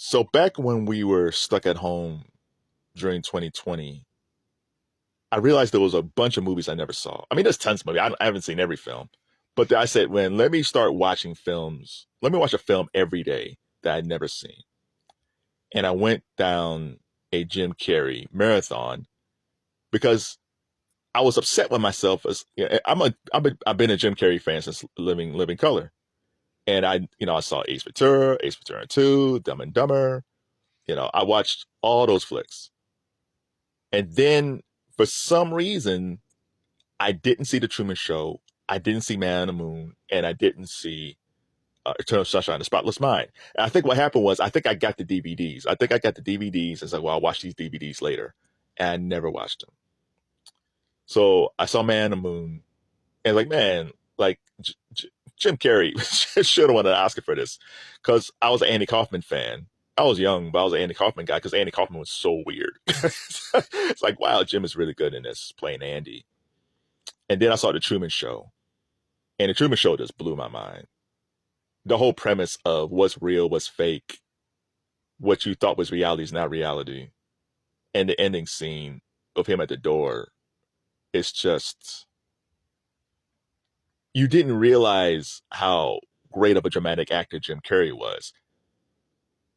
So back when we were stuck at home during 2020, I realized there was a bunch of movies I never saw. I mean, there's tons of movies. I haven't seen every film, but I said, "When let me start watching films. Let me watch a film every day that I'd never seen." And I went down a Jim Carrey marathon because I was upset with myself. As I've been a Jim Carrey fan since Living Color, and I saw Ace Ventura 2, Dumb and Dumber. I watched all those flicks. And then for some reason, I didn't see The Truman Show. I didn't see Man on the Moon, and I didn't see Eternal Sunshine of the Spotless Mind. And I think what happened was I think I got the DVDs. I think I got the DVDs and said, well, I'll watch these DVDs later. And I never watched them. So I saw Man on the Moon, and like, man, like Jim Carrey should have won an Oscar for this, because I was an Andy Kaufman fan. I was young, but I was an Andy Kaufman guy because Andy Kaufman was so weird. It's like, wow, Jim is really good in this, playing Andy. And then I saw The Truman Show, and The Truman Show just blew my mind. The whole premise of what's real, what's fake, what you thought was reality is not reality, and the ending scene of him at the door, it's just, you didn't realize how great of a dramatic actor Jim Carrey was.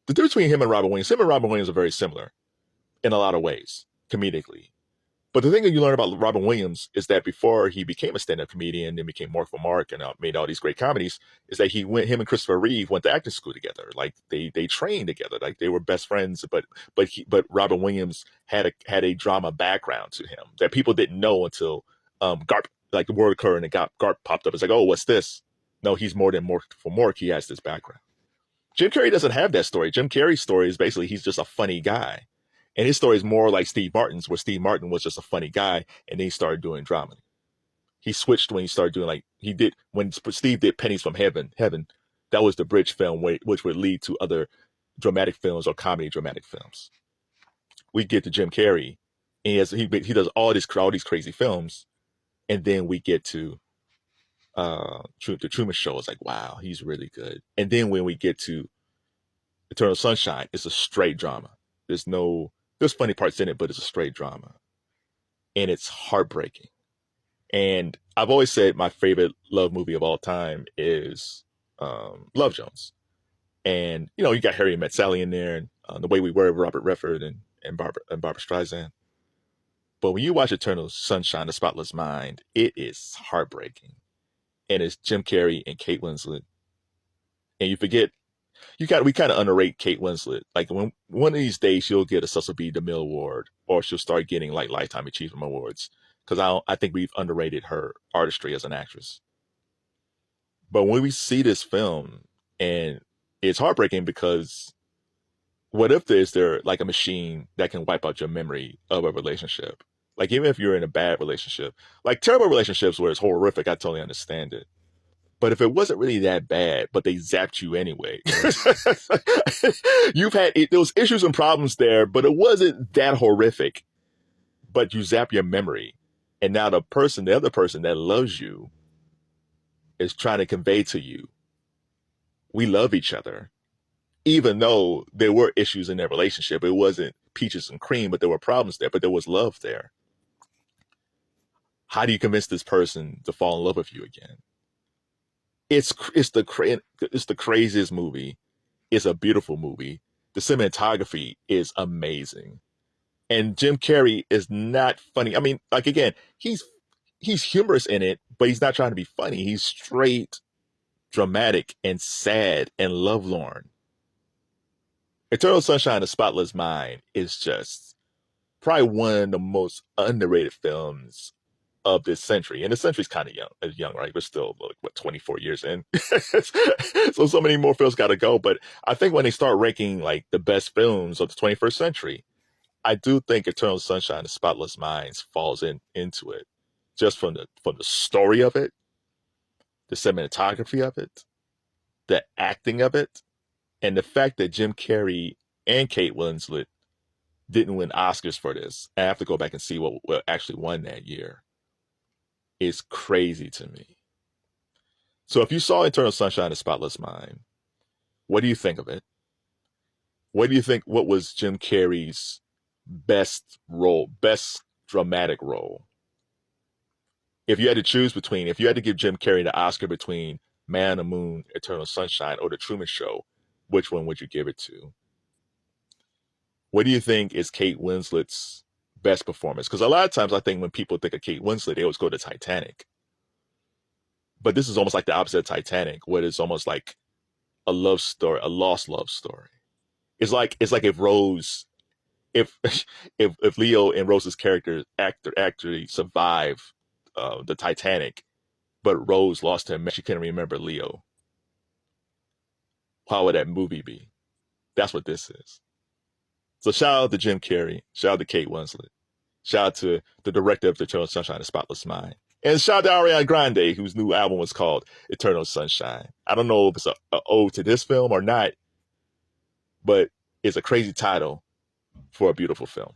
The difference between him and Robin Williams are very similar in a lot of ways, comedically. But the thing that you learn about Robin Williams is that before he became a stand-up comedian and became Mark for Mark and made all these great comedies, is that him and Christopher Reeve went to acting school together. Like they trained together, like they were best friends. But Robin Williams had a drama background to him that people didn't know until Garp, like the word occurred and Garp popped up. It's like, oh, what's this? No, he's more than Mark for Mark. He has this background. Jim Carrey doesn't have that story. Jim Carrey's story is basically he's just a funny guy. And his story is more like Steve Martin's, where Steve Martin was just a funny guy, and then he started doing drama. He switched when he started doing, like he did when Steve did Pennies from Heaven. That was the bridge film, which would lead to other dramatic films or comedy dramatic films. We get to Jim Carrey, and he does all these crazy films, and then we get to the Truman Show. It's like, wow, he's really good. And then when we get to Eternal Sunshine, it's a straight drama. There's funny parts in it, but it's a straight drama. And it's heartbreaking. And I've always said my favorite love movie of all time is Love Jones. And, you got Harry Met Sally in there, and The Way We Were, Robert Redford and Barbara Streisand. But when you watch Eternal Sunshine, The Spotless Mind, it is heartbreaking. And it's Jim Carrey and Kate Winslet. And you forget, we kind of underrate Kate Winslet. Like, when one of these days she'll get a Cecil B. DeMille Award, or she'll start getting like Lifetime Achievement Awards, because I think we've underrated her artistry as an actress. But when we see this film, and it's heartbreaking because what if there like a machine that can wipe out your memory of a relationship? Like, even if you're in a bad relationship, like terrible relationships where it's horrific, I totally understand it. But if it wasn't really that bad, but they zapped you anyway, there was issues and problems there, but it wasn't that horrific. But you zap your memory, and now the other person that loves you, is trying to convey to you, we love each other, even though there were issues in their relationship. It wasn't peaches and cream, but there were problems there, but there was love there. How do you convince this person to fall in love with you again? It's the craziest movie. It's a beautiful movie. The cinematography is amazing, and Jim Carrey is not funny. I mean, like, again, he's humorous in it, but he's not trying to be funny. He's straight dramatic and sad and lovelorn. Eternal Sunshine of the Spotless Mind is just probably one of the most underrated films of this century. And the century's kind of young, right? We're still, 24 years in. So many more films got to go. But I think when they start ranking like the best films of the 21st century, I do think Eternal Sunshine of the Spotless Mind falls into it, just from the story of it, the cinematography of it, the acting of it, and the fact that Jim Carrey and Kate Winslet didn't win Oscars for this. I have to go back and see what actually won that year. Is crazy to me. So if you saw Eternal Sunshine of the Spotless Mind, what do you think of it? What do you think? What was Jim Carrey's best role, best dramatic role? If you had to choose between, if you had to give Jim Carrey the Oscar between Man on the Moon, Eternal Sunshine, or The Truman Show, which one would you give it to? What do you think is Kate Winslet's best performance? Because a lot of times I think when people think of Kate Winslet, they always go to Titanic. But this is almost like the opposite of Titanic, where it's almost like a love story, a lost love story. It's like if Rose, if if Leo and Rose's character actually survive the Titanic, but Rose lost him, she couldn't remember Leo. How would that movie be? That's what this is. So shout out to Jim Carrey, shout out to Kate Winslet, shout out to the director of Eternal Sunshine of Spotless Mind, and shout out to Ariana Grande, whose new album was called Eternal Sunshine. I don't know if it's a ode to this film or not, but it's a crazy title for a beautiful film.